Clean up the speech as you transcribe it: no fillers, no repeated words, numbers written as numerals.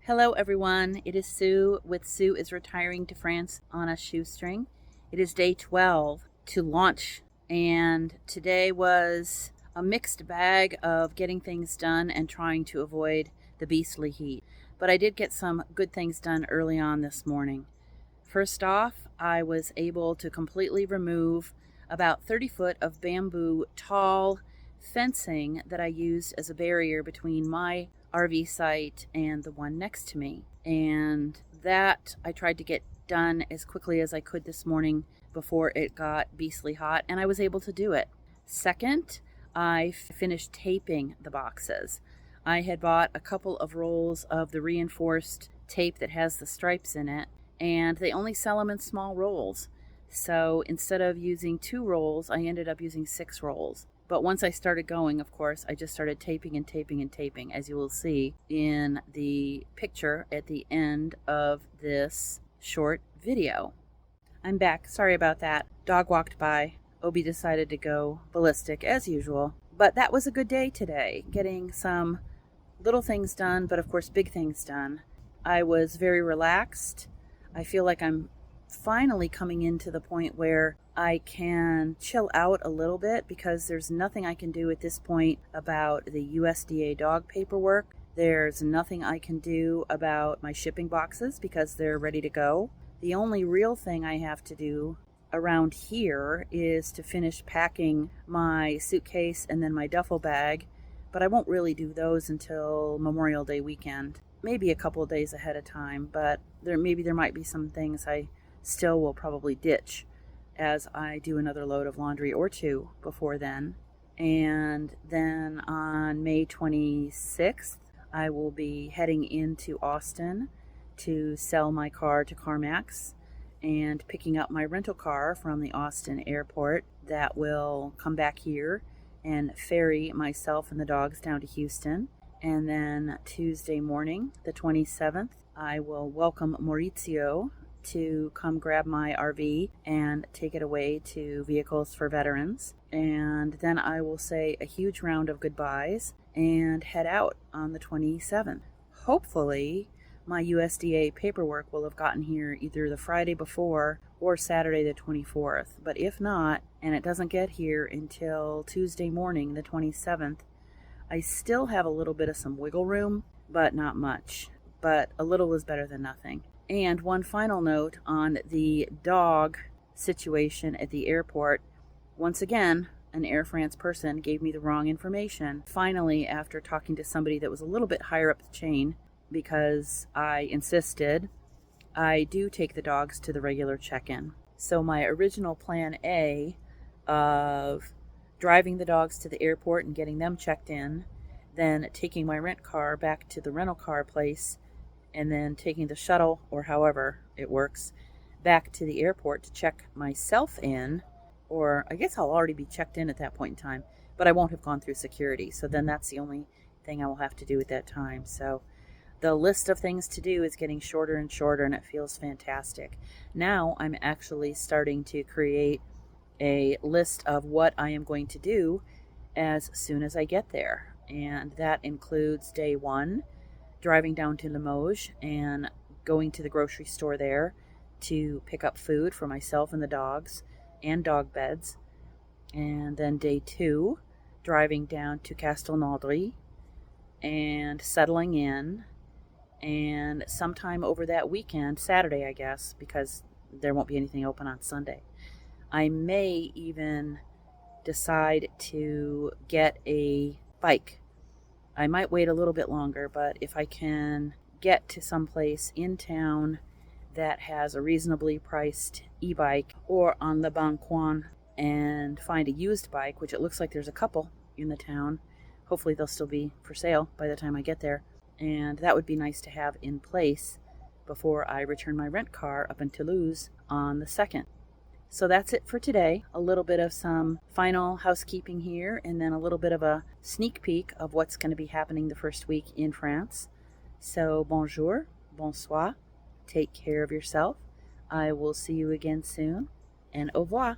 Hello, everyone. It is Sue with Sue is Retiring to France on a Shoestring. It is day 12 to launch, and today was a mixed bag of getting things done and trying to avoid the beastly heat. But I did get some good things done early on this morning. First off, I was able to completely remove about 30 foot of bamboo tall fencing that I used as a barrier between my RV site and the one next to me. And that I tried to get done as quickly as I could this morning before it got beastly hot, and I was able to do it. Second, I finished taping the boxes. I had bought a couple of rolls of the reinforced tape that has the stripes in it, and they only sell them in small rolls. So instead of using 2 rolls, I ended up using 6 rolls. But once I started going, of course, I just started taping and taping and taping, as you will see in the picture at the end of this short video. I'm back. Sorry about that. Dog walked by. Obi decided to go ballistic, as usual. But that was a good day today, getting some little things done, but of course big things done. I was very relaxed. I feel like I'm finally coming into the point where I can chill out a little bit because there's nothing I can do at this point about the USDA dog paperwork. There's nothing I can do about my shipping boxes because they're ready to go. The only real thing I have to do around here is to finish packing my suitcase and then my duffel bag, but I won't really do those until Memorial Day weekend. Maybe a couple of days ahead of time, but there might be some things I still will probably ditch as I do another load of laundry or 2 before then. And then on May 26th, I will be heading into Austin to sell my car to CarMax and picking up my rental car from the Austin airport that will come back here and ferry myself and the dogs down to Houston. And then Tuesday morning, the 27th, I will welcome Maurizio to come grab my RV and take it away to Vehicles for Veterans. And then I will say a huge round of goodbyes and head out on the 27th. Hopefully, my USDA paperwork will have gotten here either the Friday before or Saturday the 24th. But if not, and it doesn't get here until Tuesday morning, the 27th, I still have a little bit of some wiggle room, but not much. But a little is better than nothing. And one final note on the dog situation at the airport. Once again, an Air France person gave me the wrong information. Finally, after talking to somebody that was a little bit higher up the chain, because I insisted, I do take the dogs to the regular check-in. So my original plan A of driving the dogs to the airport and getting them checked in, then taking my rent car back to the rental car place, and then taking the shuttle, or however it works, back to the airport to check myself in, or I guess I'll already be checked in at that point in time, but I won't have gone through security, so then that's the only thing I will have to do at that time. So the list of things to do is getting shorter and shorter, and it feels fantastic. Now I'm actually starting to create a list of what I am going to do as soon as I get there. And that includes day 1, driving down to Limoges and going to the grocery store there to pick up food for myself and the dogs and dog beds. And then day 2, driving down to Castelnaudry and settling in. And sometime over that weekend, Saturday, I guess, because there won't be anything open on Sunday, I may even decide to get a bike. I might wait a little bit longer, but if I can get to some place in town that has a reasonably priced e-bike or on Le Bon Coin and find a used bike, which it looks like there's a couple in the town, hopefully they'll still be for sale by the time I get there. And that would be nice to have in place before I return my rent car up in Toulouse on the 2nd. So that's it for today. A little bit of some final housekeeping here, and then a little bit of a sneak peek of what's going to be happening the first week in France. So bonjour, bonsoir, take care of yourself. I will see you again soon, and au revoir.